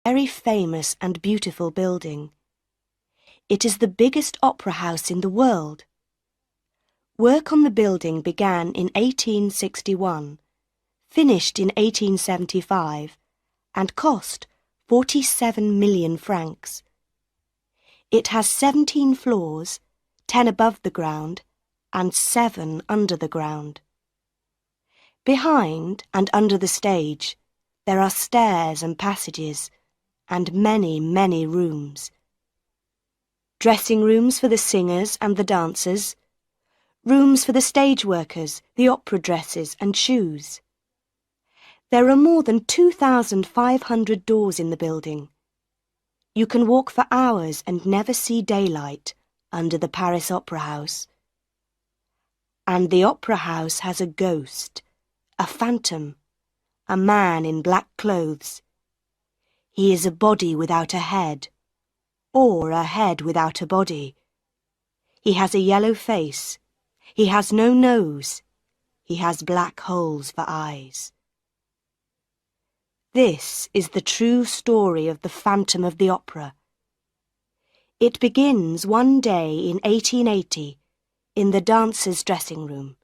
very famous and beautiful building. It is the biggest opera house in the world. Work on the building began in 1861, finished in 1875, and cost 47 million francs. It has 17 floors, 10 above the ground, and 7 under the ground. Behind and under the stage, there are stairs and passages, and many, many rooms. Dressing rooms for the singers and the dancers, rooms for the stage workers, the opera dresses and shoes. There are more than 2,500 doors in the building. You can walk for hours and never see daylight under the Paris Opera House. And the opera house has a ghost, a phantom, a man in black clothes. He is a body without a head, or a head without a body. He has a yellow face. He has no nose. He has black holes for eyes. This is the true story of the Phantom of the Opera. It begins one day in 1880 in the dancers' dressing room.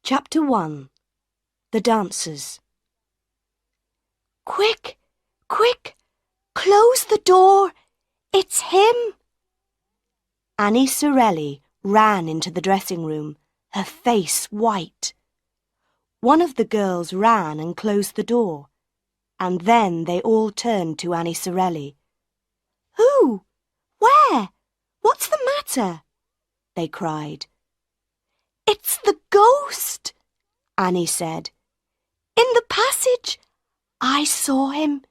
Chapter 1. The Dancers. Quick! Quick! Close the door! It's him! Annie Sorelli ran into the dressing room, her face white. One of the girls ran and closed the door, and then they all turned to Annie Sorelli. "Who? Where? What's the matter?" they cried. "It's the ghost," Annie said. "In the passage. I saw him.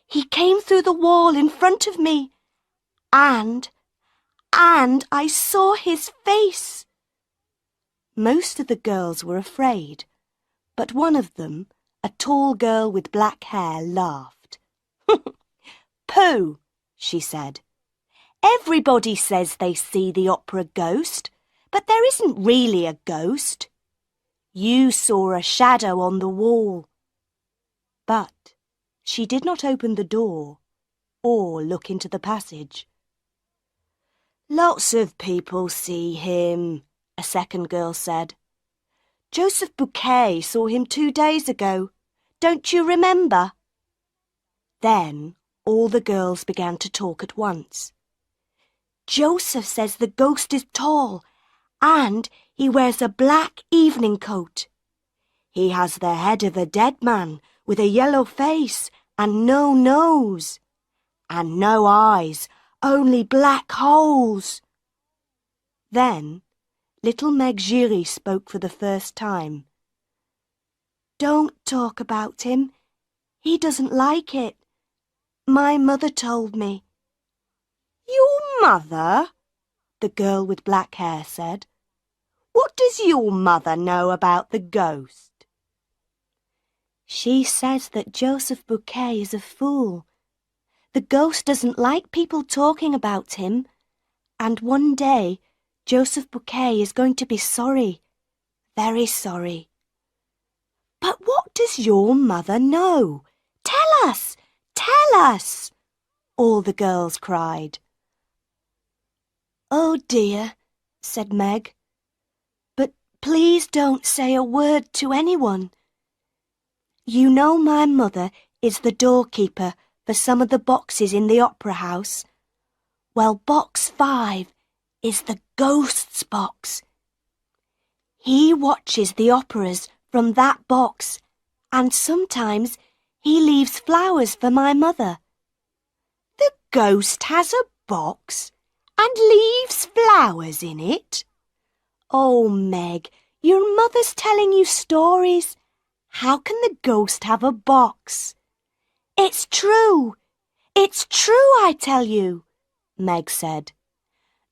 He came through the wall in front of me, and I saw his face." Most of the girls were afraid, but one of them, a tall girl with black hair, laughed. "Pooh," she said. "Everybody says they see the opera ghost, but there isn't really a ghost. You saw a shadow on the wall." But she did not open the door or look into the passage. "Lots of people see him," a second girl said. "Joseph Bouquet saw him 2 days ago. Don't you remember?" Then all the girls began to talk at once. "Joseph says the ghost is tall, and he wears a black evening coat. He has the head of a dead man with a yellow face and no nose, and no eyes, only black holes." Then little Meg Giry spoke for the first time. "Don't talk about him. He doesn't like it. My mother told me." "Your mother?" the girl with black hair said. "What does your mother know about the ghost?" "She says that Joseph Bouquet is a fool. The ghost doesn't like people talking about him, and one day Joseph Bouquet is going to be sorry, very sorry." "But what does your mother know? Tell us! Tell us!" all the girls cried. "Oh dear," said Meg. "But please don't say a word to anyone. You know my mother is the doorkeeper for some of the boxes in the opera house. Well, box 5 is the ghost's box. He watches the operas from that box, and sometimes he leaves flowers for my mother." "The ghost has a box and leaves flowers in it?" "Oh, Meg, your mother's telling you stories. How can the ghost have a box?" "It's true. It's true, I tell you," Meg said.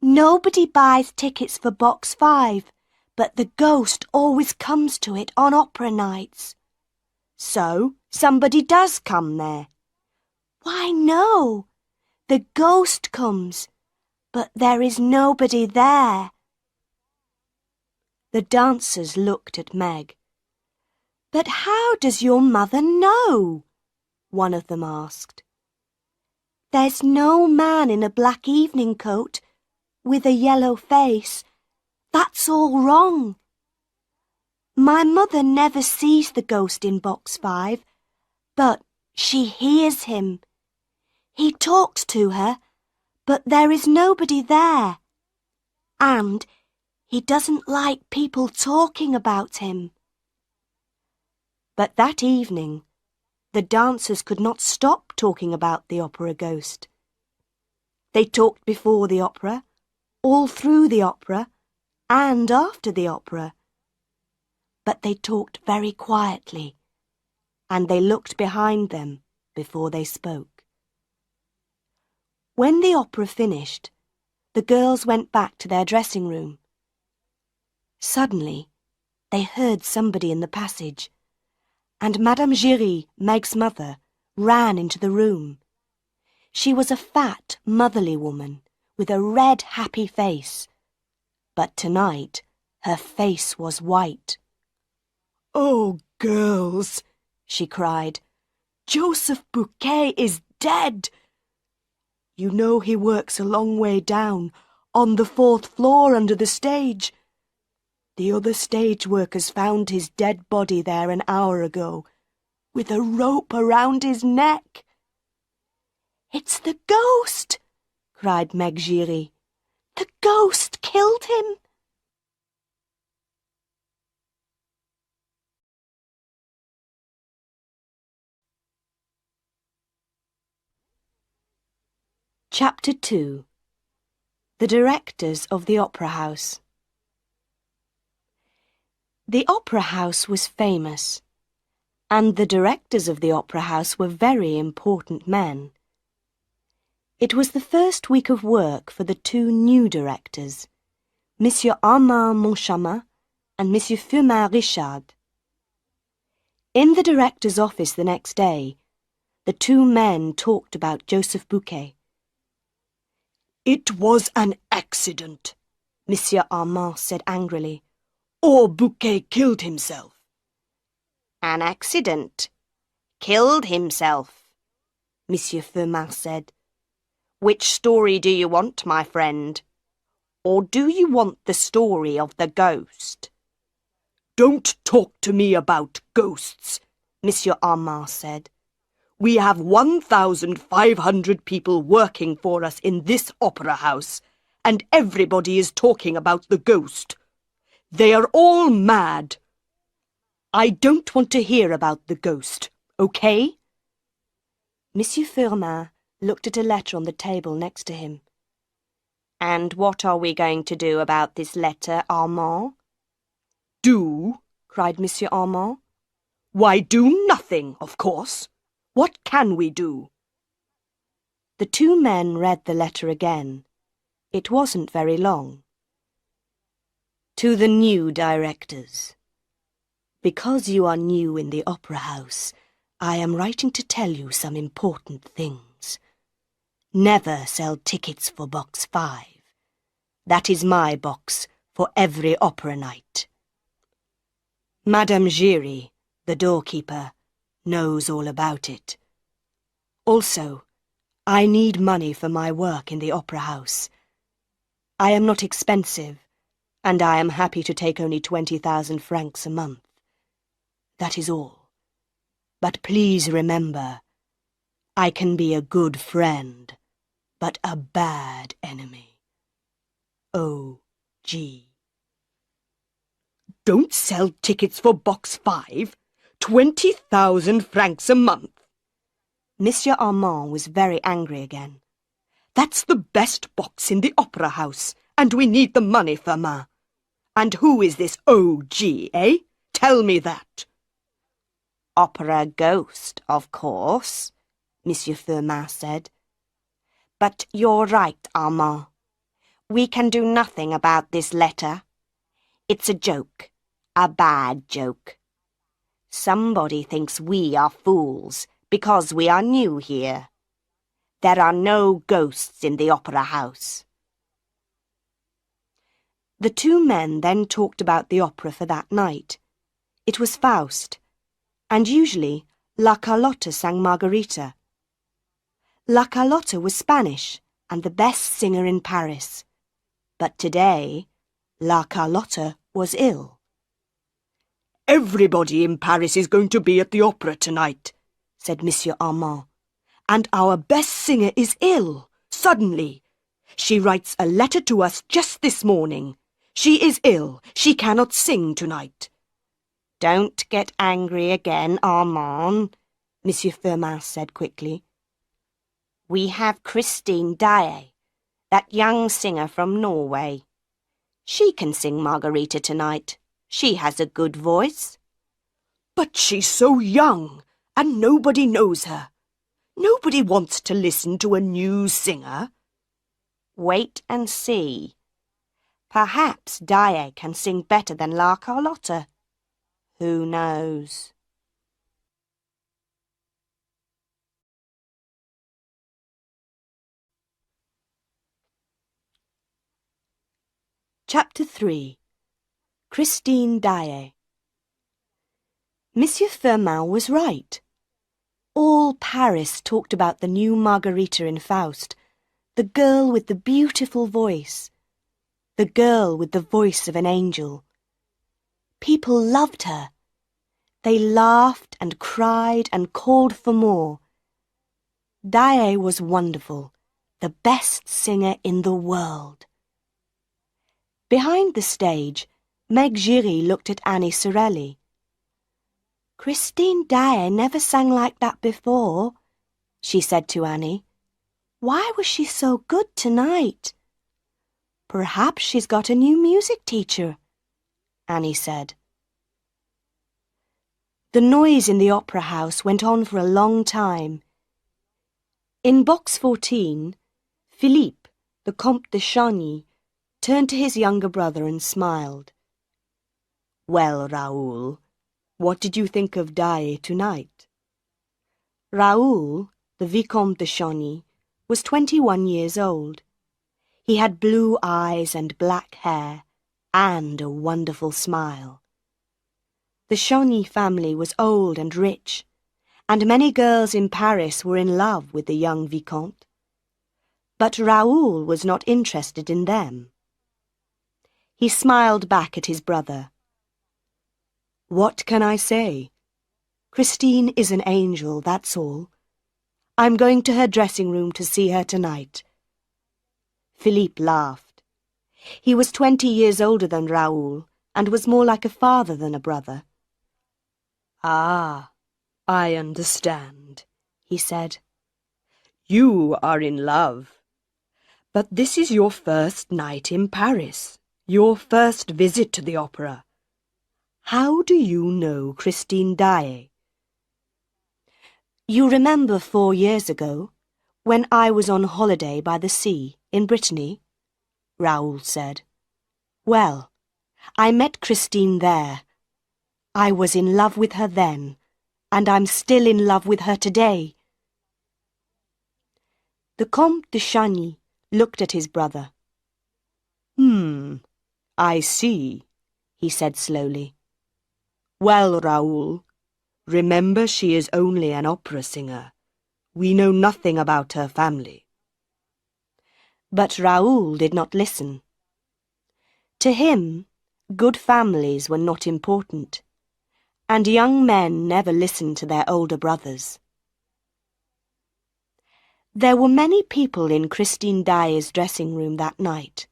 "Nobody buys tickets for box 5, but the ghost always comes to it on opera nights." "So somebody does come there?" "Why, no. The ghost comes, but there is nobody there." The dancers looked at Meg. "But how does your mother know?" one of them asked. "There's no man in a black evening coat with a yellow face. That's all wrong. My mother never sees the ghost in box 5, but she hears him. He talks to her, but there is nobody there. And he doesn't like people talking about him." But that evening, the dancers could not stop talking about the opera ghost. They talked before the opera, all through the opera, and after the opera. But they talked very quietly, and they looked behind them before they spoke. When the opera finished, the girls went back to their dressing room. Suddenly, they heard somebody in the passage, and Madame Giry, Meg's mother, ran into the room. She was a fat, motherly woman with a red, happy face. But tonight, her face was white. "Oh, girls," she cried, "Joseph Bouquet is dead. You know he works a long way down, on the 4th floor under the stage. The other stage workers found his dead body there an hour ago, with a rope around his neck." "It's the ghost!" cried Meg Giry. "The ghost killed him!" Chapter 2. The Directors of the Opera House. The Opera House was famous, and the directors of the Opera House were very important men. It was the first week of work for the 2 new directors, Monsieur Armand Moncharmin and Monsieur Firmin Richard. In the director's office the next day, the 2 men talked about Joseph Bouquet. "It was an accident," Monsieur Armand said angrily, "or Bouquet killed himself." "An accident? Killed himself?" Monsieur Firmin said. "Which story do you want, my friend? Or do you want the story of the ghost?" "Don't talk to me about ghosts," Monsieur Armand said. "We have 1,500 people working for us in this opera house, and everybody is talking about the ghost. They are all mad. I don't want to hear about the ghost, okay?" Monsieur Firmin looked at a letter on the table next to him. "And what are we going to do about this letter, Armand?" "Do?" cried Monsieur Armand. "Why, do nothing, of course. What can we do?" The 2 men read the letter again. It wasn't very long. "To the new directors. Because you are new in the opera house, I am writing to tell you some important things. Never sell tickets for box 5. That is my box for every opera night. Madame Giry, the doorkeeper, knows all about it. Also, I need money for my work in the opera house. I am not expensive, and I am happy to take only 20,000 francs a month. That is all. But please remember, I can be a good friend, but a bad enemy. O.G. Don't sell tickets for box 5. 20,000 francs a month. Monsieur Armand was very angry again. That's the best box in the opera house, and we need the money, Firmin. And who is this O.G., eh? Tell me that. Opera ghost, of course, Monsieur Firmin said. But you're right, Armand. We can do nothing about this letter. It's a joke, a bad joke. Somebody thinks we are fools because we are new here. There are no ghosts in the opera house. The two men then talked about the opera for that night. It was Faust, and usually La Carlotta sang Margarita. La Carlotta was Spanish and the best singer in Paris. But today, La Carlotta was ill. "Everybody in Paris is going to be at the opera tonight," said Monsieur Armand. "and our best singer is ill, suddenly. She writes a letter to us just this morning. She is ill. She cannot sing tonight." "Don't get angry again, Armand," Monsieur Firmin said quickly. "We have Christine Daae, that young singer from Norway. She can sing Margarita tonight. She has a good voice." "But she's so young, and nobody knows her. Nobody wants to listen to a new singer." "Wait and see. Perhaps Daae can sing better than La Carlotta. Who knows?" Chapter 3. Christine Daae. Monsieur Firmin was right. All Paris talked about the new Margarita in Faust, the girl with the beautiful voice, the girl with the voice of an angel. People loved her. They laughed and cried and called for more. Daae was wonderful, the best singer in the world. Behind the stage, Meg Giry looked at Annie Sorelli. "Christine Daae never sang like that before," she said to Annie. "Why was she so good tonight?" "Perhaps she's got a new music teacher," Annie said. The noise in the opera house went on for a long time. In box 14, Philippe, the Comte de Chagny, turned to his younger brother and smiled. "Well, Raoul, what did you think of Daae tonight?" Raoul, the Vicomte de Chagny, was 21 years old. He had blue eyes and black hair, and a wonderful smile. The Chagny family was old and rich, and many girls in Paris were in love with the young Vicomte. But Raoul was not interested in them. He smiled back at his brother. "What can I say? Christine is an angel, that's all. I'm going to her dressing room to see her tonight." Philippe laughed. He was 20 years older than Raoul and was more like a father than a brother. "Ah, I understand," he said. "You are in love. But this is your first night in Paris, your first visit to the opera. How do you know Christine Daae?" "You remember 4 years ago, when I was on holiday by the sea in Brittany?" Raoul said. "Well, I met Christine there. I was in love with her then, and I'm still in love with her today." The Comte de Chagny looked at his brother. I see," he said slowly. "Well, Raoul, remember she is only an opera singer. We know nothing about her family." But Raoul did not listen. To him, good families were not important, and young men never listened to their older brothers. There were many people in Christine Daae's dressing room that night,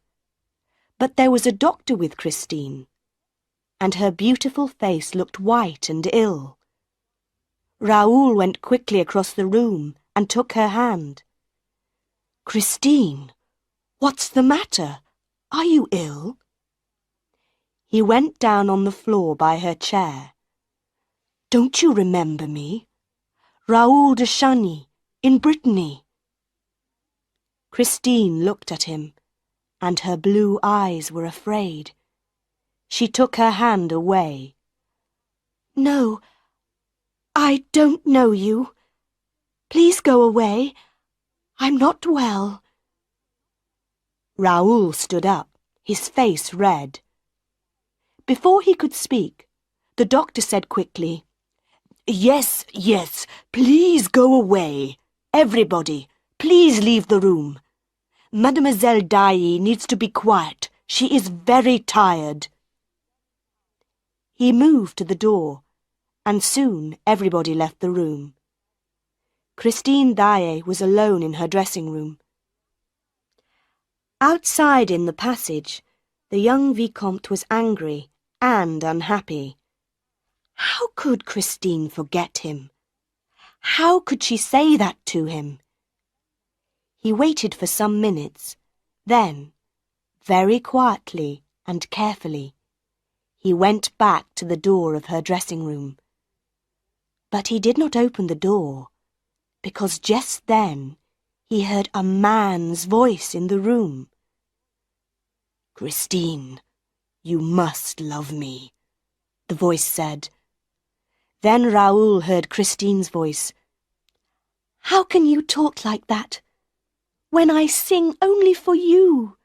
but there was a doctor with Christine, and her beautiful face looked white and ill. Raoul went quickly across the room and took her hand. "Christine, what's the matter? Are you ill?" He went down on the floor by her chair. "Don't you remember me? Raoul de Chagny, in Brittany." Christine looked at him, and her blue eyes were afraid. She took her hand away. "No, I don't know you. Please go away. I'm not well." Raoul stood up. his face red. Before he could speak, the doctor said quickly, "Yes, yes, please go away. Everybody, please leave the room. Mademoiselle Daae needs to be quiet. She is very tired." He moved to the door, and soon everybody left the room. Christine Daae was alone in her dressing room. Outside in the passage, the young Vicomte was angry and unhappy. How could Christine forget him? How could she say that to him? He waited for some minutes. Then, very quietly and carefully, he went back to the door of her dressing room. But he did not open the door, because just then he heard a man's voice in the room. "Christine, you must love me," the voice said. Then Raoul heard Christine's voice. "How can you talk like that, when I sing only for you?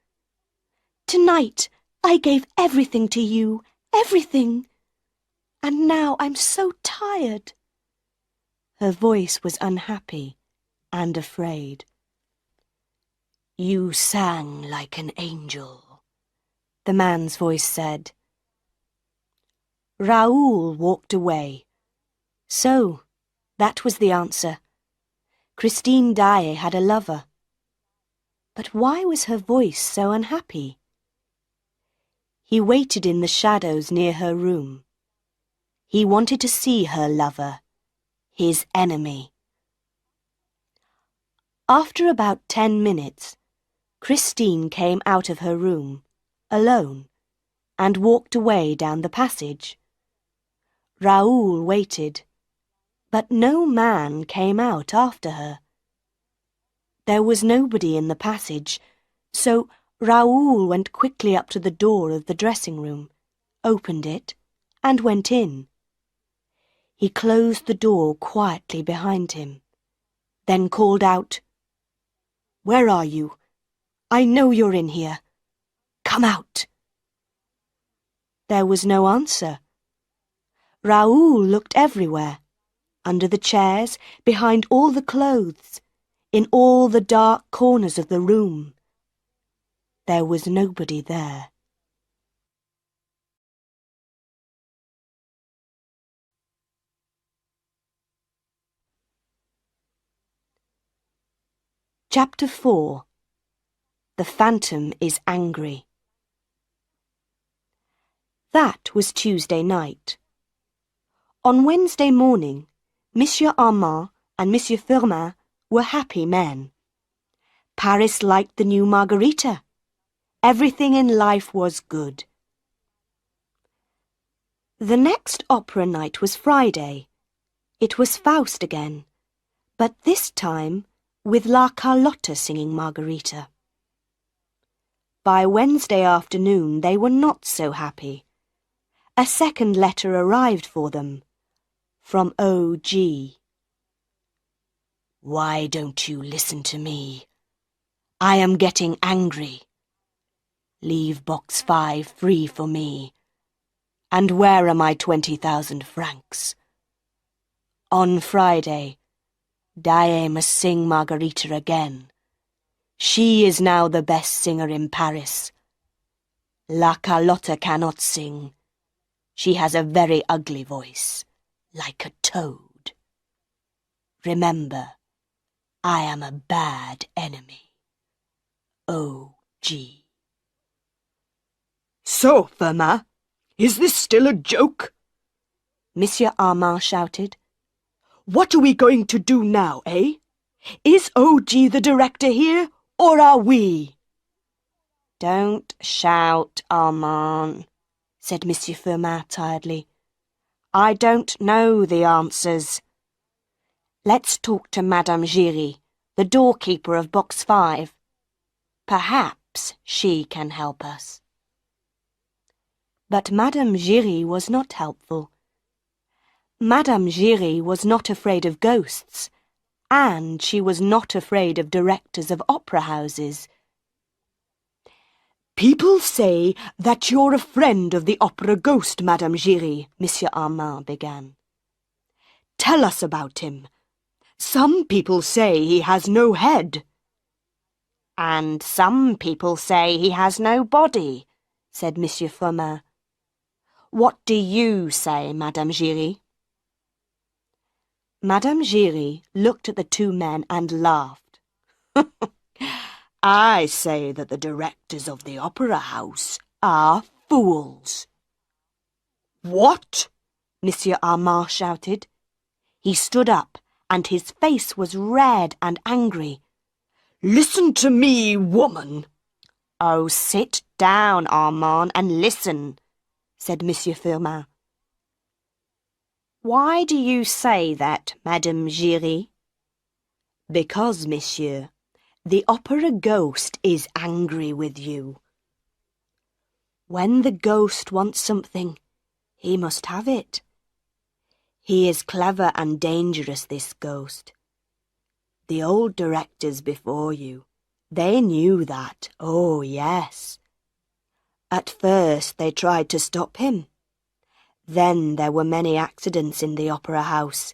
Tonight I gave everything to you, everything. And now I'm so tired." Her voice was unhappy and afraid. "You sang like an angel," the man's voice said. Raoul walked away. So, that was the answer. Christine Daae had a lover. But why was her voice so unhappy? He waited in the shadows near her room. He wanted to see her lover, his enemy. After about 10 minutes, Christine came out of her room, alone, and walked away down the passage. Raoul waited, but no man came out after her. There was nobody in the passage, so Raoul went quickly up to the door of the dressing room, opened it, and went in. He closed the door quietly behind him, then called out, "Where are you? I know you're in here. Come out." There was no answer. Raoul looked everywhere, under the chairs, behind all the clothes, in all the dark corners of the room. There was nobody there. Chapter 4. The Phantom is Angry. That was Tuesday night. On Wednesday morning, Monsieur Armand and Monsieur Firmin were happy men. Paris liked the new Margarita. Everything in life was good. The next opera night was Friday. It was Faust again, but this time with La Carlotta singing Margarita. By Wednesday afternoon they were not so happy. A second letter arrived for them, from O.G. "Why don't you listen to me? I am getting angry. Leave box 5 free for me. And where are my 20,000 francs? On Friday, Daae must sing Margarita again. She is now the best singer in Paris. La Carlotta cannot sing. She has a very ugly voice, like a toad. Remember, I am a bad enemy. O.G." "So, Firmin, is this still a joke?" Monsieur Armand shouted. "What are we going to do now, eh? Is O.G. the director here, or are we?" "Don't shout, Armand," said Monsieur Firmin tiredly. "I don't know the answers. Let's talk to Madame Giry, the doorkeeper of box 5. Perhaps she can help us." But Madame Giry was not helpful. Madame Giry was not afraid of ghosts, and she was not afraid of directors of opera houses. People say that you're a friend of the opera ghost, Madame Giry, Monsieur Armand began. Tell us about him. Some people say he has no head. And some people say he has no body, said Monsieur Firmin. What do you say, Madame Giry? Madame Giry looked at the two men and laughed. I say that the directors of the opera house are fools. What? Monsieur Armand shouted. He stood up, and his face was red and angry. Listen to me, woman. Oh, sit down, Armand, and listen, said Monsieur Firmin. Why do you say that, Madame Giry? Because, monsieur, the opera ghost is angry with you. When the ghost wants something, he must have it. He is clever and dangerous, this ghost. The old directors before you, they knew that, oh yes. At first they tried to stop him. Then there were many accidents in the opera house,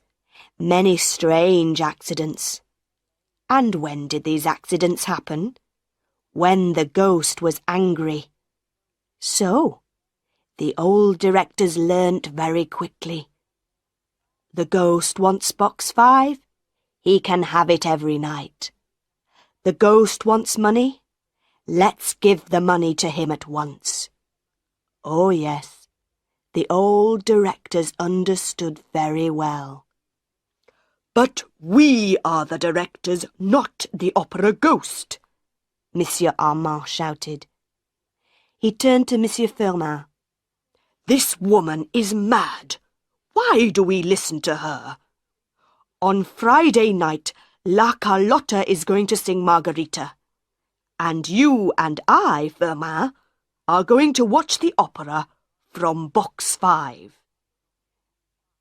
many strange accidents. And when did these accidents happen? When the ghost was angry. So, the old directors learnt very quickly. The ghost wants box 5. He can have it every night. The ghost wants money. Let's give the money to him at once. Oh yes, the old directors understood very well. But we are the directors, not the opera ghost, Monsieur Armand shouted. He turned to Monsieur Firmin. This woman is mad. Why do we listen to her? On Friday night, La Carlotta is going to sing Margarita. And you and I, Firmin, are going to watch the opera from box 5.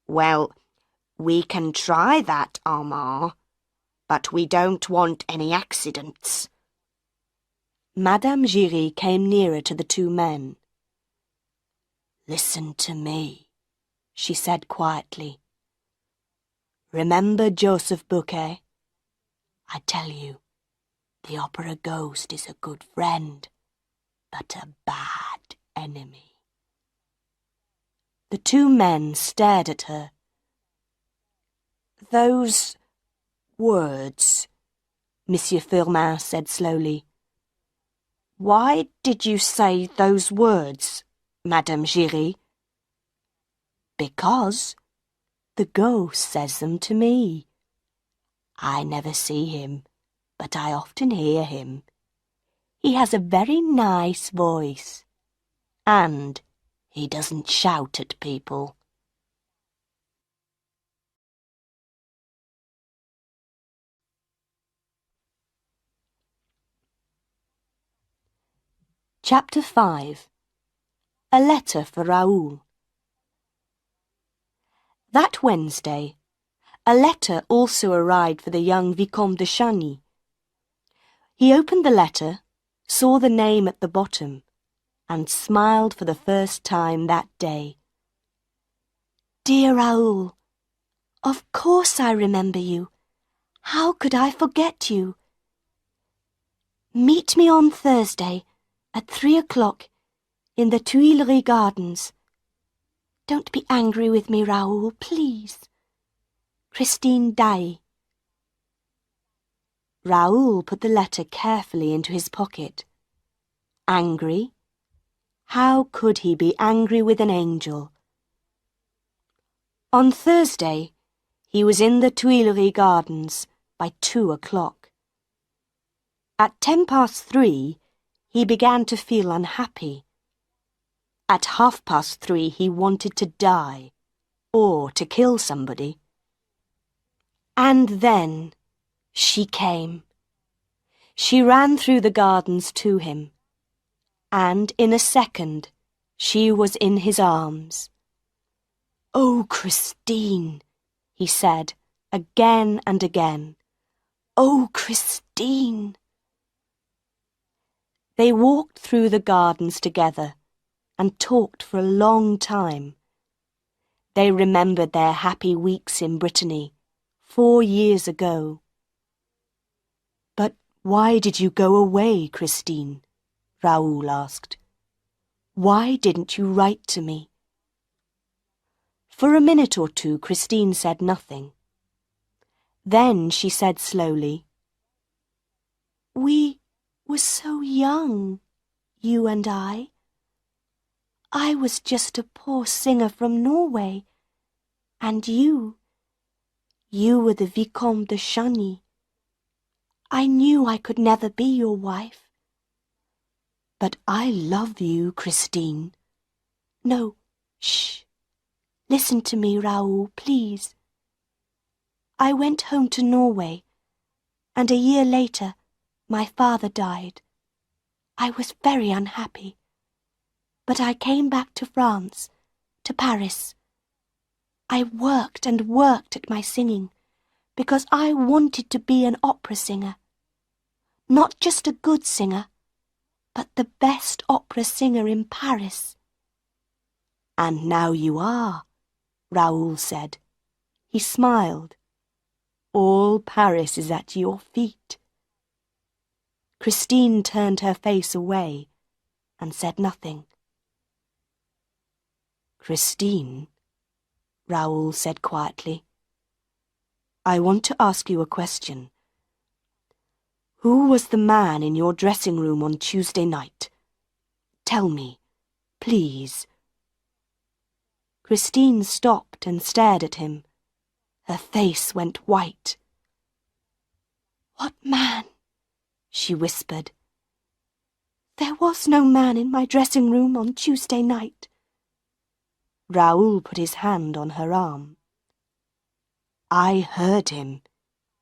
Well, we can try that, Armand, but we don't want any accidents. Madame Giry came nearer to the two men. Listen to me, she said quietly. Remember Joseph Bouquet? I tell you, the opera ghost is a good friend, but a bad enemy. The two men stared at her. Those words, Monsieur Firmin said slowly. Why did you say those words, Madame Giry? Because the ghost says them to me. I never see him, but I often hear him. He has a very nice voice, and he doesn't shout at people. Chapter 5. A Letter for Raoul. That Wednesday, a letter also arrived for the young Vicomte de Chagny. He opened the letter, saw the name at the bottom, and smiled for the first time that day. Dear Raoul, of course I remember you. How could I forget you? Meet me on Thursday at 3 o'clock in the Tuileries Gardens. Don't be angry with me, Raoul, please. Christine Daae. Raoul put the letter carefully into his pocket. Angry? How could he be angry with an angel? On Thursday, he was in the Tuileries Gardens by 2 o'clock. At 3:10, he began to feel unhappy. At 3:30, he wanted to die, or to kill somebody. And then she came. She ran through the gardens to him, and in a second she was in his arms. Oh, Christine, he said again and again. Oh, Christine. They walked through the gardens together and talked for a long time. They remembered their happy weeks in Brittany 4 years ago. "But why did you go away, Christine?" Raoul asked. "Why didn't you write to me?" For a minute or two, Christine said nothing. Then she said slowly, "We were so young, you and I. I was just a poor singer from Norway, and you were the Vicomte de Chagny. I knew I could never be your wife. But I love you, Christine. No, shh. Listen to me, Raoul, please. I went home to Norway, and a year later, my father died. I was very unhappy. But I came back to France, to Paris. I worked and worked at my singing, because I wanted to be an opera singer. Not just a good singer, but the best opera singer in Paris." "And now you are," Raoul said. He smiled. "All Paris is at your feet." Christine turned her face away and said nothing. "Christine," Raoul said quietly, "I want to ask you a question. Who was the man in your dressing room on Tuesday night? Tell me, please." Christine stopped and stared at him. Her face went white. "What man?" she whispered. "There was no man in my dressing room on Tuesday night." Raoul put his hand on her arm. "I heard him,"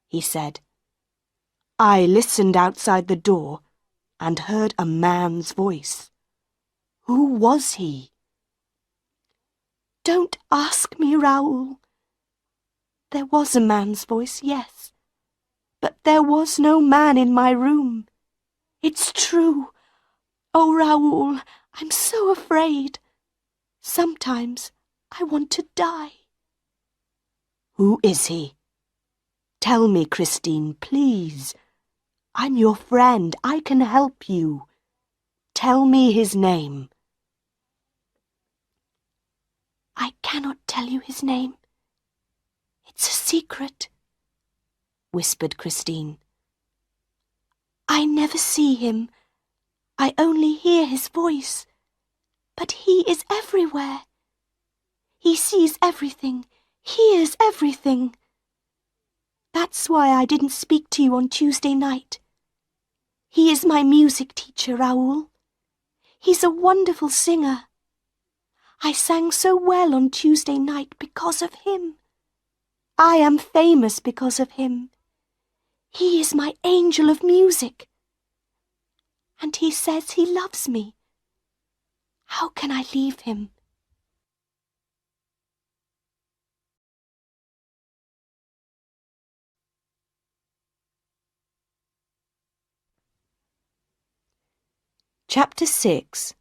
he said. "I listened outside the door and heard a man's voice. Who was he?" "Don't ask me, Raoul. There was a man's voice, yes, but there was no man in my room. It's true. Oh, Raoul, I'm so afraid. Sometimes I want to die." "Who is he? Tell me, Christine, please. I'm your friend. I can help you. Tell me his name." "I cannot tell you his name. It's a secret," whispered Christine. "I never see him. I only hear his voice. But he is everywhere. He sees everything, hears everything. That's why I didn't speak to you on Tuesday night. He is my music teacher, Raoul. He's a wonderful singer. I sang so well on Tuesday night because of him. I am famous because of him. He is my angel of music. And he says he loves me. How can I leave him?" Chapter 6.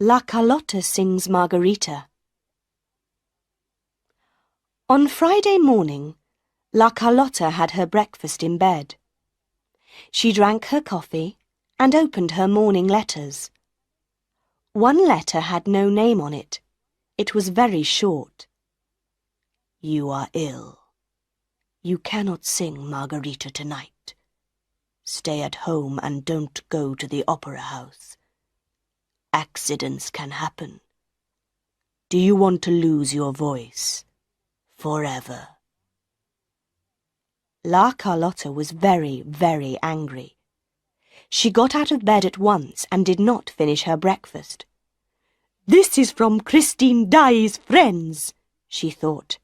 La Carlotta sings Margarita. On Friday morning, La Carlotta had her breakfast in bed. She drank her coffee and opened her morning letters. One letter had no name on it. It was very short. "You are ill. You cannot sing Margarita tonight. Stay at home and don't go to the opera house. Accidents can happen. Do you want to lose your voice forever?" La Carlotta was very, very angry. She got out of bed at once and did not finish her breakfast. "This is from Christine Daae's friends," she thought.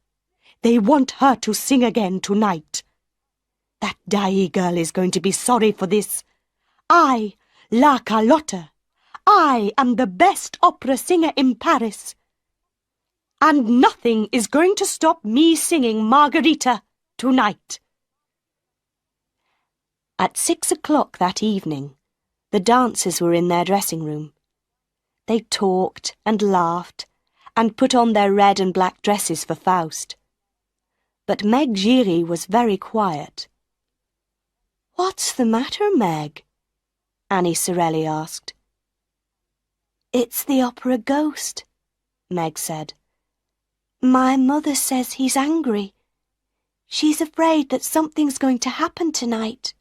"They want her to sing again tonight. That Daae girl is going to be sorry for this. I, La Carlotta, I am the best opera singer in Paris. And nothing is going to stop me singing Margarita tonight." At 6 o'clock that evening, The dancers were in their dressing room. They talked and laughed and put on their red and black dresses for Faust. But Meg Giry was very quiet. "What's the matter, Meg?" Annie Sorelli asked. "It's the opera ghost," Meg said. "My mother says he's angry. She's afraid that something's going to happen tonight."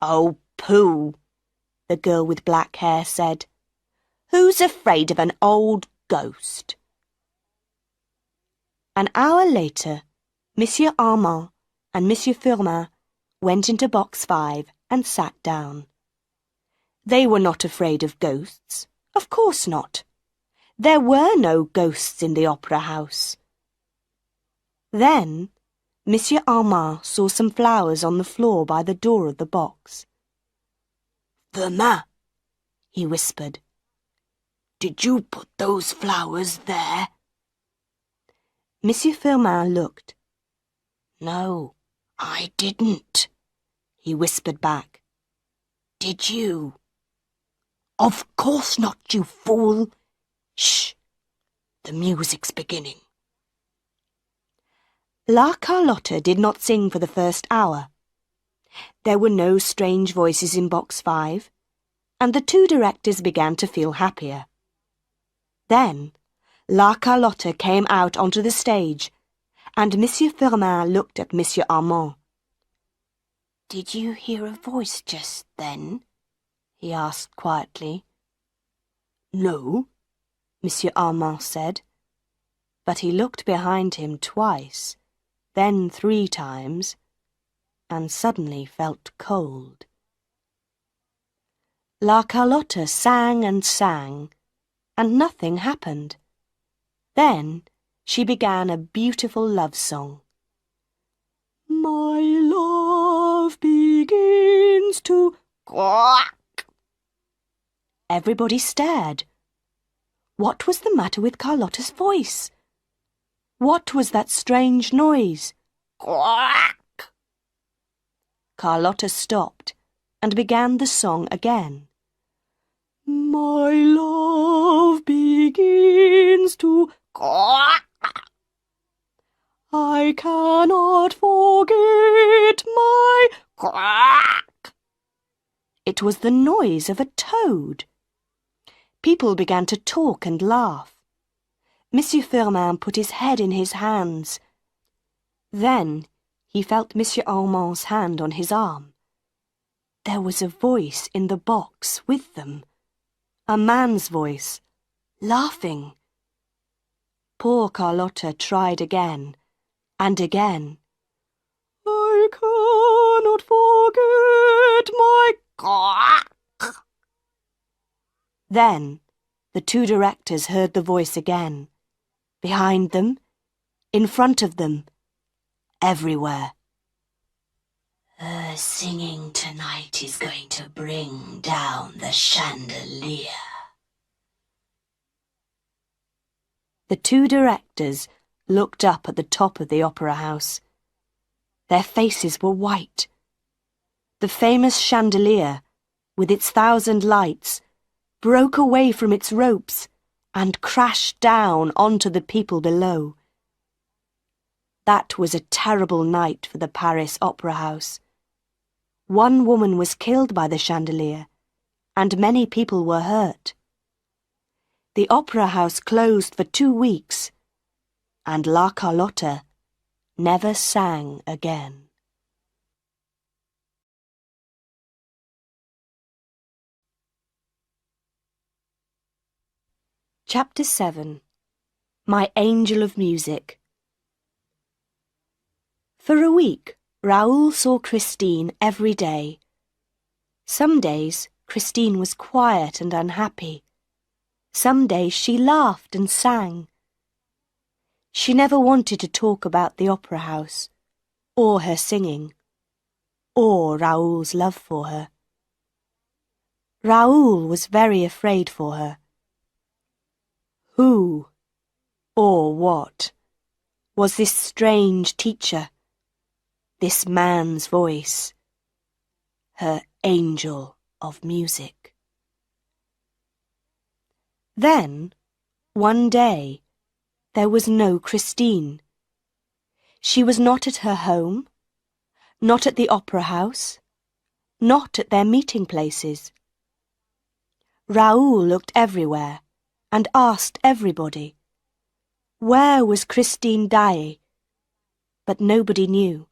"Oh, pooh," the girl with black hair said. "Who's afraid of an old ghost?" An hour later, Monsieur Armand and Monsieur Firmin went into box 5 and sat down. They were not afraid of ghosts. Of course not. There were no ghosts in the opera house. Then Monsieur Armand saw some flowers on the floor by the door of the box. "Firmin," he whispered, "did you put those flowers there?" Monsieur Firmin looked. "No, I didn't," he whispered back. "Did you?" "Of course not, you fool! Shh! The music's beginning." La Carlotta did not sing for the first hour. There were no strange voices in box 5, and the two directors began to feel happier. Then La Carlotta came out onto the stage, and Monsieur Firmin looked at Monsieur Armand. "Did you hear a voice just then?" he asked quietly. "No," Monsieur Armand said, but he looked behind him twice, then 3 times, and suddenly felt cold. La Carlotta sang and sang, and nothing happened. Then she began a beautiful love song. "My love begins to quack." Everybody stared. What was the matter with Carlotta's voice? What was that strange noise? Quack! Carlotta stopped and began the song again. "My love begins to quack. I cannot forget my quack." It was the noise of a toad. People began to talk and laugh. Monsieur Firmin put his head in his hands. Then he felt Monsieur Armand's hand on his arm. There was a voice in the box with them. A man's voice, laughing. Poor Carlotta tried again and again. "I cannot forget my quack." Then the two directors heard the voice again. Behind them, in front of them, everywhere. "Her singing tonight is going to bring down the chandelier." The two directors looked up at the top of the opera house. Their faces were white. The famous chandelier, with its 1,000 lights, broke away from its ropes and crashed down onto the people below. That was a terrible night for the Paris Opera House. 1 woman was killed by the chandelier, and many people were hurt. The opera house closed for 2 weeks, and La Carlotta never sang again. Chapter 7. My Angel of Music. For a week, Raoul saw Christine every day. Some days, Christine was quiet and unhappy. Some days she laughed and sang. She never wanted to talk about the opera house, or her singing, or Raoul's love for her. Raoul was very afraid for her. Who, or what, was this strange teacher, this man's voice, her angel? of music. Then, one day, there was no Christine. She was not at her home, not at the opera house, not at their meeting places. Raoul looked everywhere and asked everybody, where was Christine Daae? But nobody knew.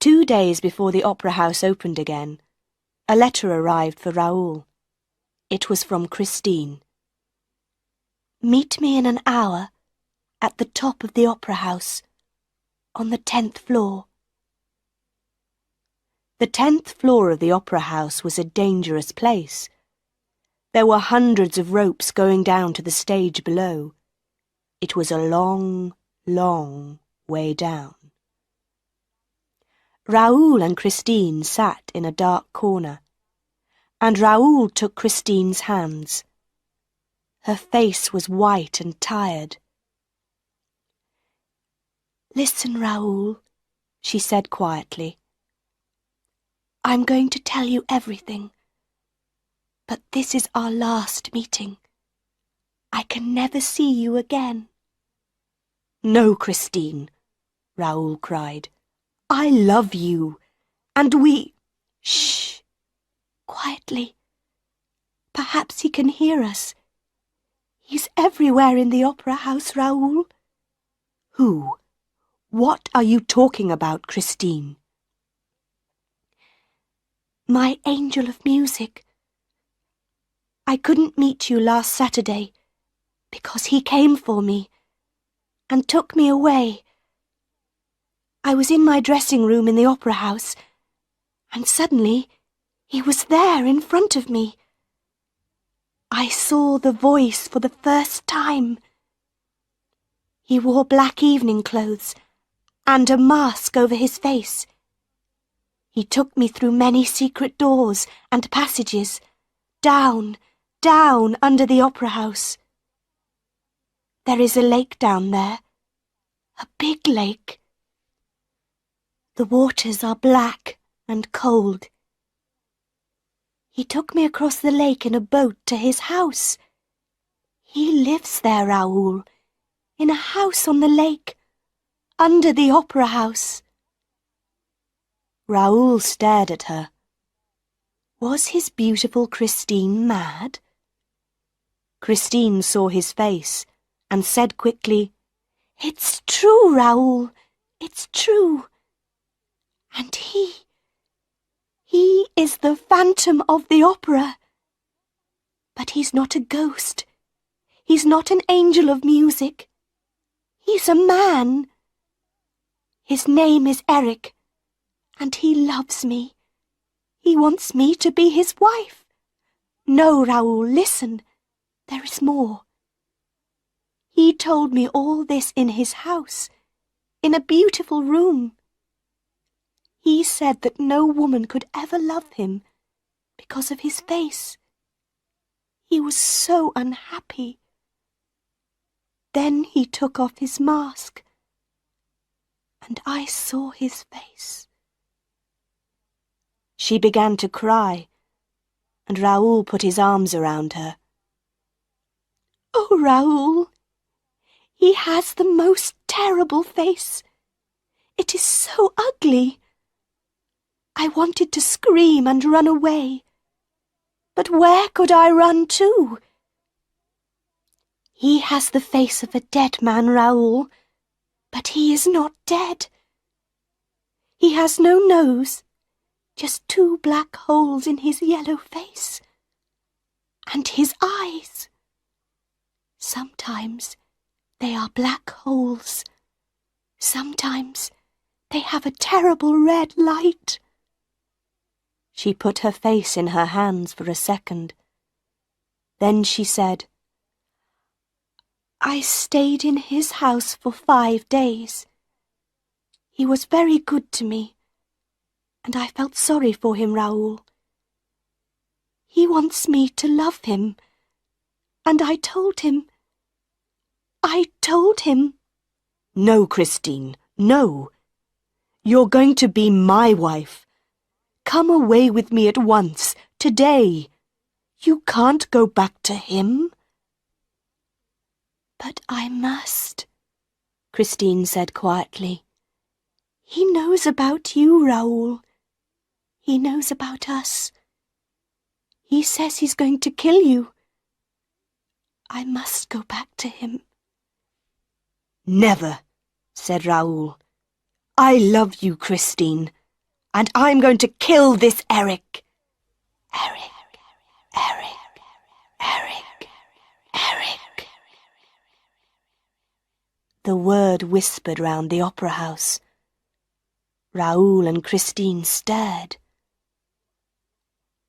2 days before the opera house opened again, a letter arrived for Raoul. It was from Christine. Meet me in an hour at the top of the opera house, on the 10th floor. The 10th floor of the opera house was a dangerous place. There were hundreds of ropes going down to the stage below. It was a long, long way down. Raoul and Christine sat in a dark corner, and Raoul took Christine's hands. Her face was white and tired. Listen, Raoul, she said quietly. I'm going to tell you everything, but this is our last meeting. I can never see you again. No, Christine, Raoul cried. I love you, and we... Shh! Quietly. Perhaps he can hear us. He's everywhere in the opera house, Raoul. Who? What are you talking about, Christine? My angel of music. I couldn't meet you last Saturday because he came for me and took me away. I was in my dressing room in the opera house, and suddenly he was there in front of me. I saw the voice for the first time. He wore black evening clothes and a mask over his face. He took me through many secret doors and passages, down, down under the opera house. There is a lake down there, a big lake. The waters are black and cold. He took me across the lake in a boat to his house. He lives there, Raoul, in a house on the lake, under the opera house. Raoul stared at her. Was his beautiful Christine mad? Christine saw his face and said quickly, It's true, Raoul, it's true. And he is the Phantom of the Opera. But he's not a ghost. He's not an angel of music. He's a man. His name is Eric, and he loves me. He wants me to be his wife. No, Raoul, listen. There is more. He told me all this in his house, in a beautiful room. He said that no woman could ever love him because of his face. He was so unhappy. Then he took off his mask, and I saw his face. She began to cry, and Raoul put his arms around her. Oh, Raoul, he has the most terrible face. It is so ugly. I wanted to scream and run away. But where could I run to? He has the face of a dead man, Raoul, but he is not dead. He has no nose, just 2 black holes in his yellow face. And his eyes. Sometimes they are black holes. Sometimes they have a terrible red light. She put her face in her hands for a second. Then she said, I stayed in his house for 5 days. He was very good to me, and I felt sorry for him, Raoul. He wants me to love him, and I told him. No, Christine, no. You're going to be my wife. Come away with me at once, today. You can't go back to him. But I must, Christine said quietly. He knows about you, Raoul. He knows about us. He says he's going to kill you. I must go back to him. Never, said Raoul. I love you, Christine, and I'm going to kill this Eric. Eric, Eric, Eric, Eric. The word whispered round the opera house. Raoul and Christine stared.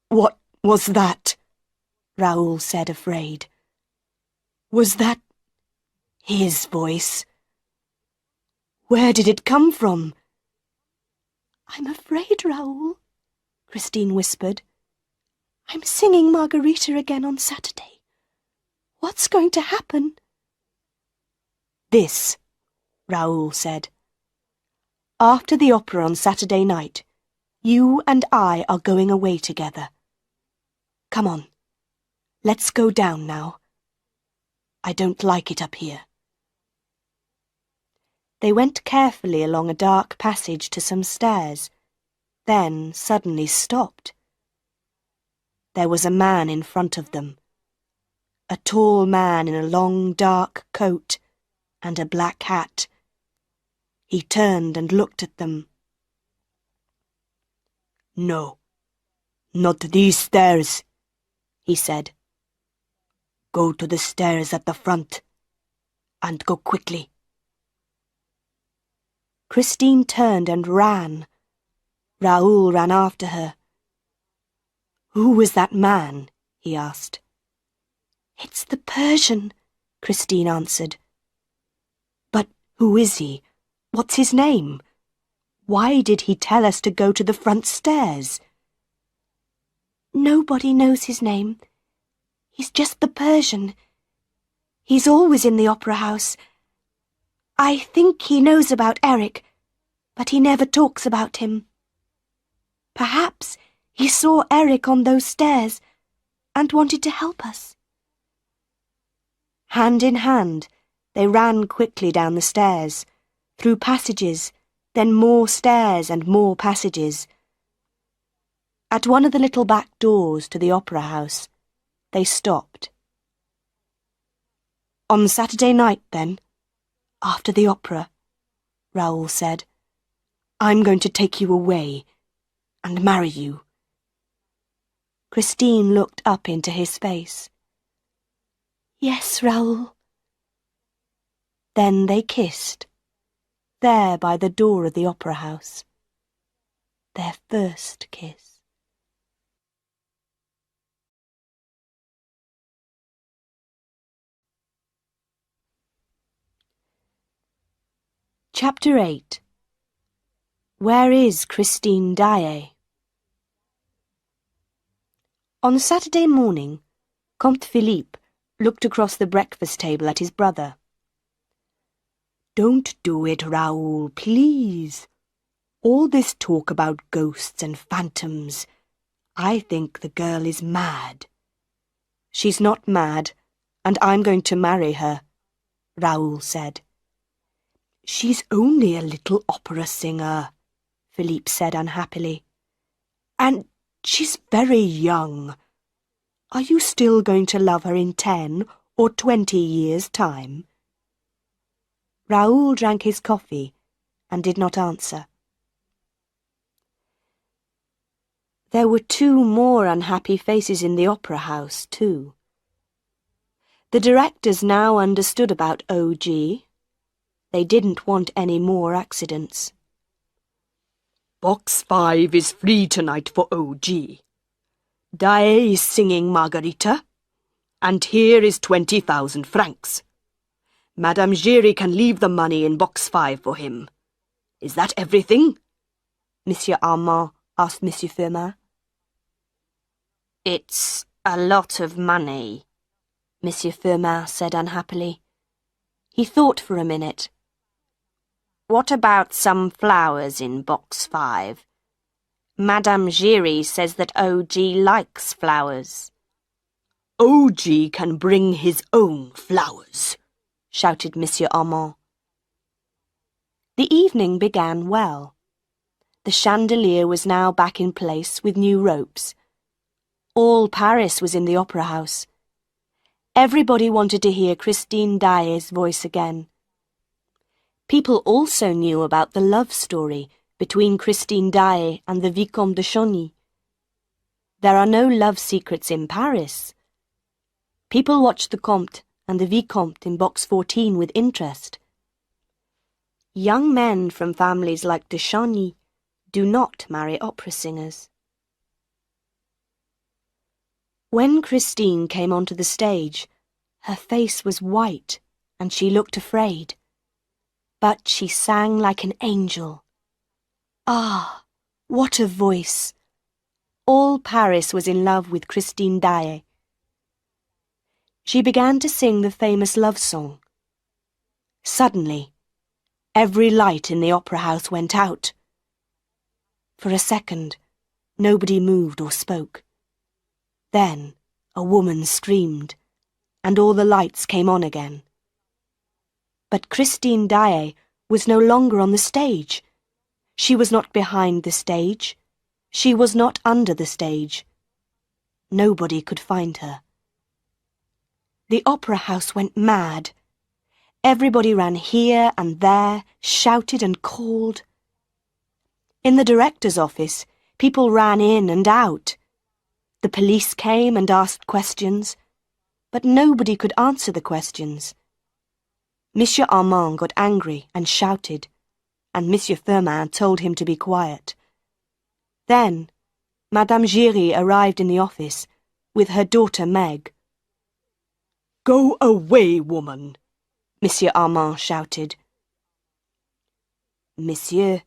What was that? Raoul said, afraid. Was that his voice? Where did it come from? I'm afraid, Raoul, Christine whispered. I'm singing Margarita again on Saturday. What's going to happen? This, Raoul said. After the opera on Saturday night, you and I are going away together. Come on, let's go down now. I don't like it up here. They went carefully along a dark passage to some stairs, then suddenly stopped. There was a man in front of them, a tall man in a long dark coat and a black hat. He turned and looked at them. No, not these stairs, he said. Go to the stairs at the front, and go quickly. Christine turned and ran. Raoul ran after her. Who was that man? He asked. It's the Persian, Christine answered. But who is he? What's his name? Why did he tell us to go to the front stairs? Nobody knows his name. He's just the Persian. He's always in the opera house. I think he knows about Eric, but he never talks about him. Perhaps he saw Eric on those stairs and wanted to help us. Hand in hand, they ran quickly down the stairs, through passages, then more stairs and more passages. At one of the little back doors to the opera house, they stopped. On Saturday night, then, after the opera, Raoul said, I'm going to take you away and marry you. Christine looked up into his face. Yes, Raoul. Then they kissed, there by the door of the opera house. Their first kiss. Chapter 8. Where is Christine Daae? On Saturday morning, Comte Philippe looked across the breakfast table at his brother. Don't do it, Raoul, please. All this talk about ghosts and phantoms. I think the girl is mad. She's not mad, and I'm going to marry her, Raoul said. She's only a little opera singer, Philippe said unhappily. And she's very young. Are you still going to love her in 10 or 20 years' time? Raoul drank his coffee and did not answer. There were 2 more unhappy faces in the opera house, too. The directors now understood about O.G. They didn't want any more accidents. Box 5 is free tonight for O.G. Daae is singing Margarita, and here is 20,000 francs. Madame Giry can leave the money in box 5 for him. Is that everything? Monsieur Armand asked Monsieur Firmin. It's a lot of money, Monsieur Firmin said unhappily. He thought for a minute. What about some flowers in box 5? Madame Giry says that O.G. likes flowers. O.G. can bring his own flowers, shouted Monsieur Armand. The evening began well. The chandelier was now back in place with new ropes. All Paris was in the opera house. Everybody wanted to hear Christine Daae's voice again. People also knew about the love story between Christine Daae and the Vicomte de Chauny. There are no love secrets in Paris. People watched the Comte and the Vicomte in box 14 with interest. Young men from families like de Chauny do not marry opera singers. When Christine came onto the stage, her face was white and she looked afraid. But she sang like an angel. Ah, what a voice! All Paris was in love with Christine Daae. She began to sing the famous love song. Suddenly, every light in the opera house went out. For a second, nobody moved or spoke. Then a woman screamed, and all the lights came on again. But Christine Daae was no longer on the stage. She was not behind the stage. She was not under the stage. Nobody could find her. The opera house went mad. Everybody ran here and there, shouted and called. In the director's office, people ran in and out. The police came and asked questions, but nobody could answer the questions. Monsieur Armand got angry and shouted, and Monsieur Firmin told him to be quiet. Then, Madame Giry arrived in the office with her daughter Meg. Go away, woman, Monsieur Armand shouted. Monsieur,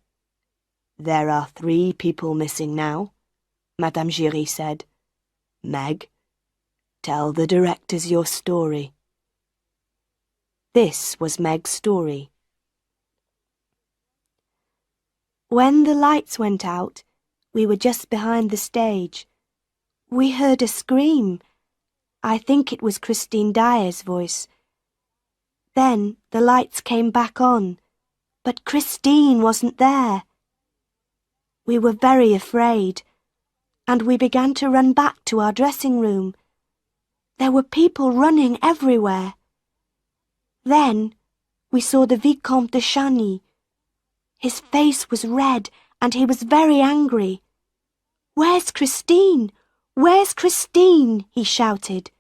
there are 3 people missing now, Madame Giry said. Meg, tell the directors your story. This was Meg's story. When the lights went out, we were just behind the stage. We heard a scream. I think it was Christine Daae's voice. Then the lights came back on, but Christine wasn't there. We were very afraid, and we began to run back to our dressing room. There were people running everywhere. Then we saw the Vicomte de Chauny. His face was red and he was very angry. "Where's Christine? Where's Christine?" he shouted.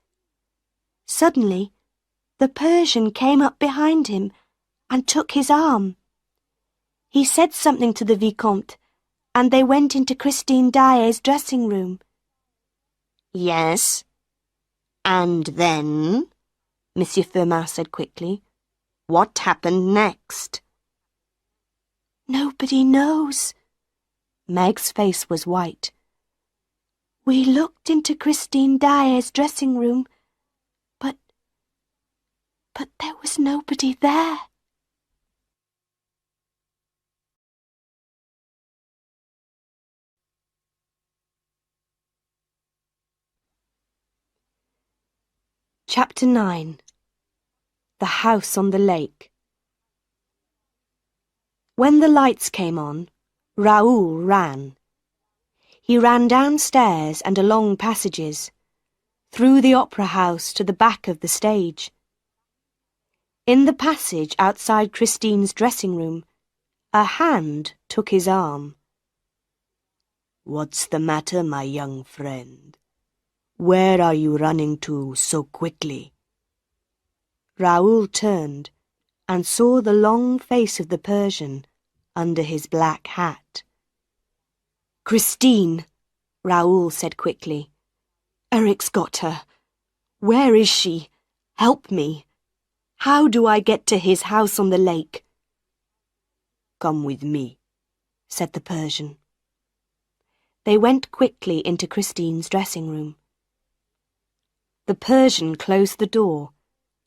Suddenly, the Persian came up behind him and took his arm. He said something to the Vicomte, and they went into Christine Daae's dressing room. Yes. And then? Monsieur Firmin said quickly. What happened next? Nobody knows. Meg's face was white. We looked into Christine Daae's dressing room, but there was nobody there. Chapter 9. The House on the Lake. When the lights came on, Raoul ran. He ran downstairs and along passages, through the opera house to the back of the stage. In the passage outside Christine's dressing room, a hand took his arm. What's the matter, my young friend? Where are you running to so quickly? Raoul turned and saw the long face of the Persian under his black hat. Christine, Raoul said quickly. Eric's got her. Where is she? Help me. How do I get to his house on the lake? Come with me, said the Persian. They went quickly into Christine's dressing room. The Persian closed the door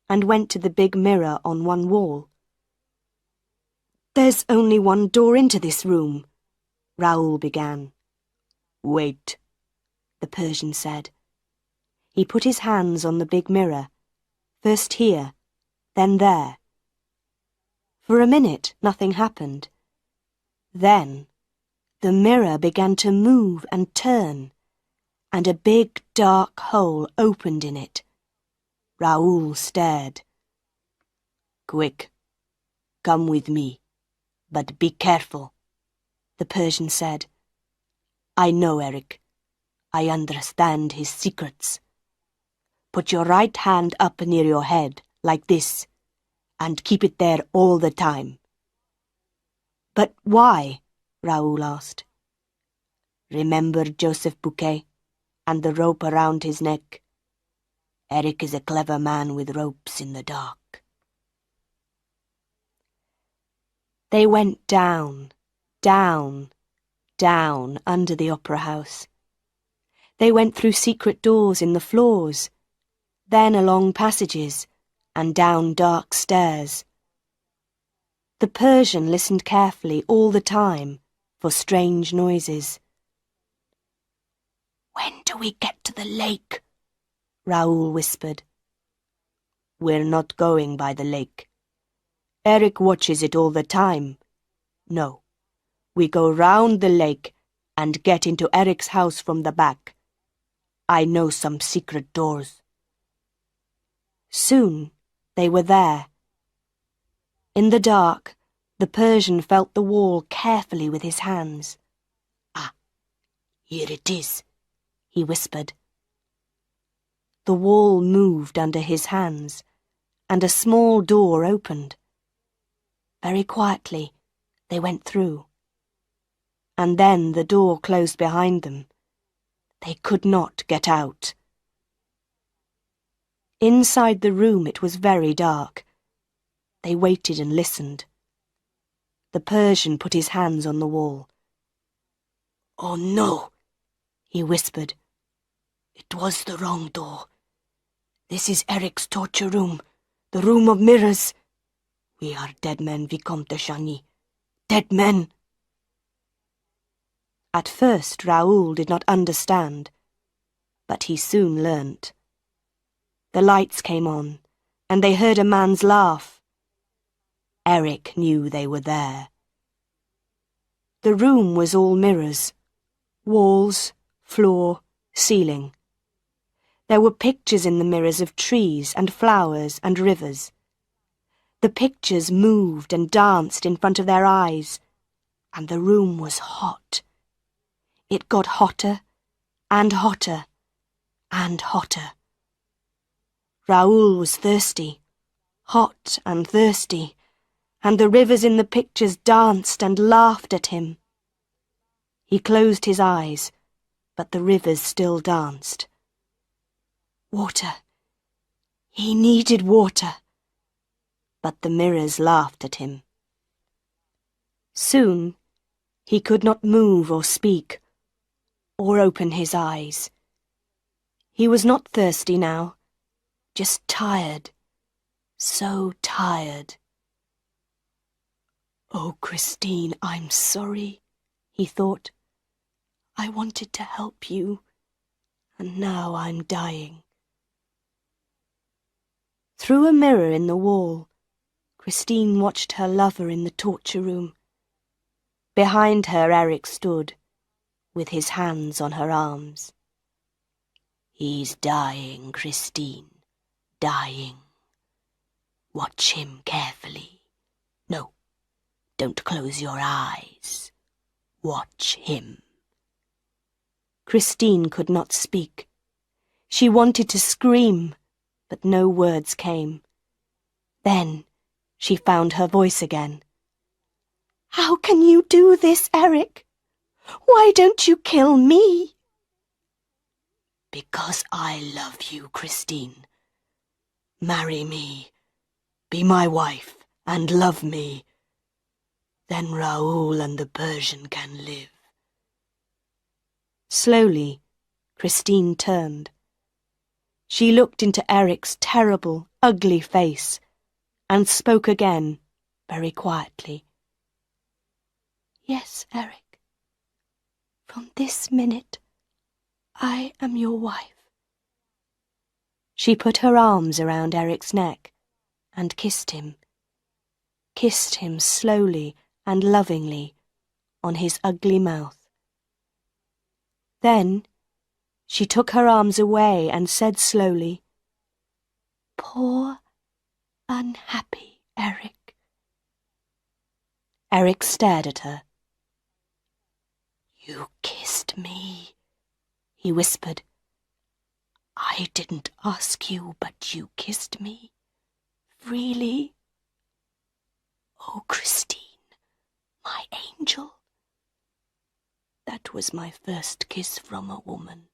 and went to the big mirror on one wall. There's only one door into this room, Raoul began. Wait, the Persian said. He put his hands on the big mirror, first here, then there. For a minute, nothing happened. Then, the mirror began to move and turn, and a big dark hole opened in it. Raoul stared. Quick, come with me, but be careful, the Persian said. I know Eric. I understand his secrets. Put your right hand up near your head, like this, and keep it there all the time. But why? Raoul asked. Remember Joseph Bouquet and the rope around his neck? Eric is a clever man with ropes in the dark. They went down, down, down under the opera house. They went through secret doors in the floors, then along passages and down dark stairs. The Persian listened carefully all the time for strange noises. When do we get to the lake? Raoul whispered. We're not going by the lake. Eric watches it all the time. No, we go round the lake and get into Eric's house from the back. I know some secret doors. Soon they were there. In the dark, the Persian felt the wall carefully with his hands. Ah, here it is, he whispered. The wall moved under his hands, and a small door opened. Very quietly, they went through. And then the door closed behind them. They could not get out. Inside the room it was very dark. They waited and listened. The Persian put his hands on the wall. Oh no, he whispered. It was the wrong door. This is Eric's torture room, the room of mirrors. We are dead men, Vicomte de Chagny. Dead men. At first Raoul did not understand, but he soon learnt. The lights came on, and they heard a man's laugh. Eric knew they were there. The room was all mirrors, walls, floor, ceiling. There were pictures in the mirrors of trees and flowers and rivers. The pictures moved and danced in front of their eyes, and the room was hot. It got hotter and hotter and hotter. Raoul was thirsty, hot and thirsty, and the rivers in the pictures danced and laughed at him. He closed his eyes, but the rivers still danced. Water. He needed water. But the mirrors laughed at him. Soon, he could not move or speak, or open his eyes. He was not thirsty now, just tired, so tired. Oh, Christine, I'm sorry, he thought. I wanted to help you, and now I'm dying. Through a mirror in the wall, Christine watched her lover in the torture room. Behind her Eric stood, with his hands on her arms. He's dying, Christine, dying. Watch him carefully. No, don't close your eyes. Watch him. Christine could not speak. She wanted to scream, but no words came. Then she found her voice again. How can you do this, Eric? Why don't you kill me? Because I love you, Christine. Marry me, be my wife, and love me. Then Raoul and the Persian can live. Slowly, Christine turned. She looked into Eric's terrible, ugly face and spoke again, very quietly. Yes, Eric. From this minute, I am your wife." She put her arms around Eric's neck and kissed him slowly and lovingly on his ugly mouth. Then she took her arms away and said slowly, "Poor, unhappy Eric." Eric stared at her. "You kissed me," he whispered. "I didn't ask you, but you kissed me. Freely. Oh, Christine, my angel. That was my first kiss from a woman.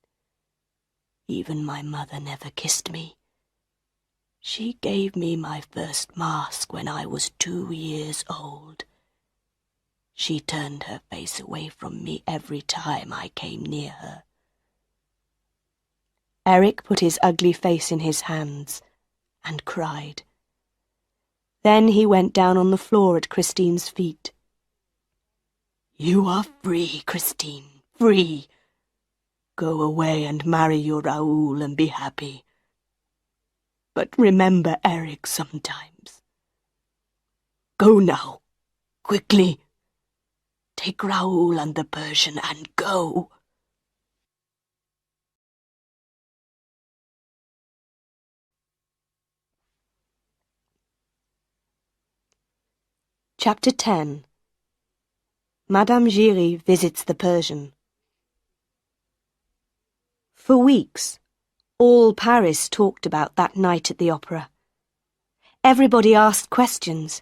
Even my mother never kissed me. She gave me my first mask when I was 2 years old. She turned her face away from me every time I came near her." Eric put his ugly face in his hands and cried. Then he went down on the floor at Christine's feet. "You are free, Christine, free. Go away and marry your Raoul and be happy. But remember Eric sometimes. Go now, quickly. Take Raoul and the Persian and go." Chapter 10. Madame Giry visits the Persian. For weeks, all Paris talked about that night at the opera. Everybody asked questions,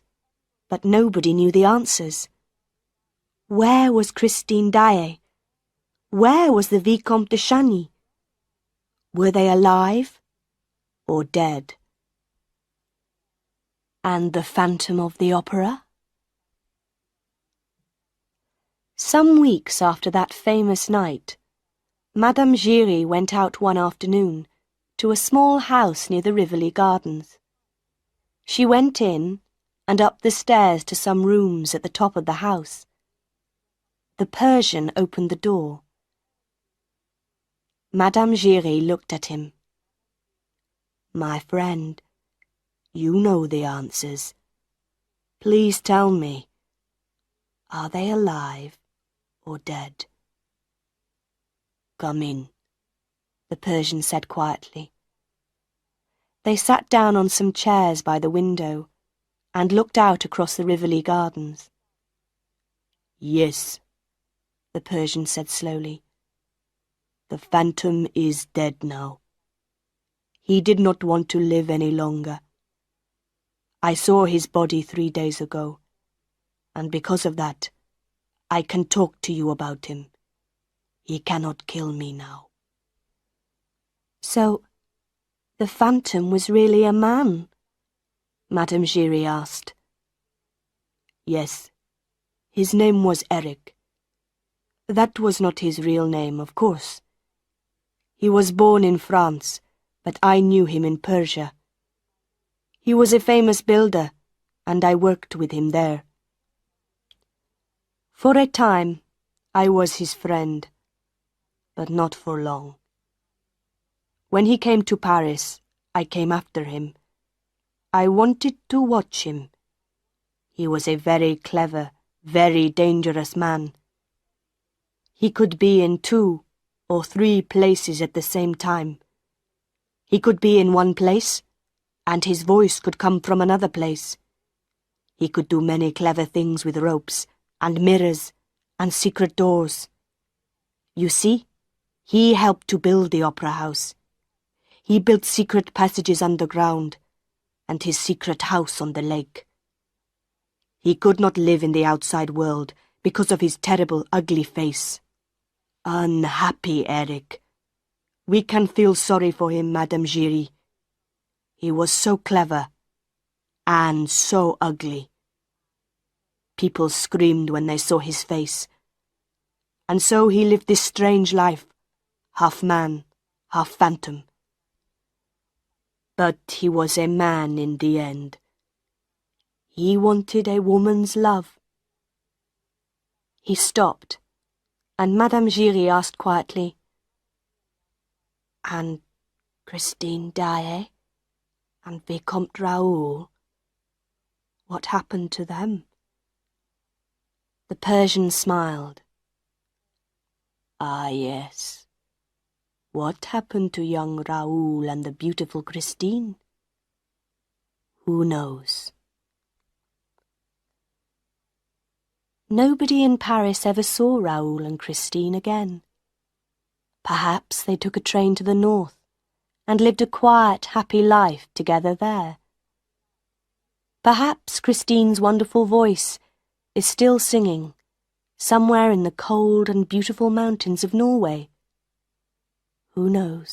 but nobody knew the answers. Where was Christine Daae? Where was the Vicomte de Chagny? Were they alive or dead? And the Phantom of the Opera? Some weeks after that famous night, Madame Giry went out one afternoon to a small house near the Rivoli Gardens. She went in and up the stairs to some rooms at the top of the house. The Persian opened the door. Madame Giry looked at him. "My friend, you know the answers. Please tell me, are they alive or dead?" "Come in," the Persian said quietly. They sat down on some chairs by the window and looked out across the Rivoli Gardens. "Yes," the Persian said slowly. "The Phantom is dead now. He did not want to live any longer. I saw his body 3 days ago, and because of that, I can talk to you about him. He cannot kill me now." "So, the Phantom was really a man?" Madame Giry asked. "Yes, his name was Eric. That was not his real name, of course. He was born in France, but I knew him in Persia. He was a famous builder, and I worked with him there. For a time, I was his friend, but not for long. When he came to Paris, I came after him. I wanted to watch him. He was a very clever, very dangerous man. He could be in 2 or 3 places at the same time. He could be in one place, and his voice could come from another place. He could do many clever things with ropes, and mirrors, and secret doors. You see, he helped to build the opera house. He built secret passages underground, and his secret house on the lake. He could not live in the outside world because of his terrible, ugly face. Unhappy Eric. We can feel sorry for him, Madame Giry. He was so clever, and so ugly. People screamed when they saw his face. And so he lived this strange life, half man, half phantom. But he was a man in the end. He wanted a woman's love." He stopped And Madame Giry asked quietly, "And Christine Daae and Vicomte Raoul, what happened to them?" The Persian smiled. "Ah, yes. What happened to young Raoul and the beautiful Christine? Who knows?" Nobody in Paris ever saw Raoul and Christine again. Perhaps they took a train to the north and lived a quiet, happy life together there. Perhaps Christine's wonderful voice is still singing somewhere in the cold and beautiful mountains of Norway. Who knows?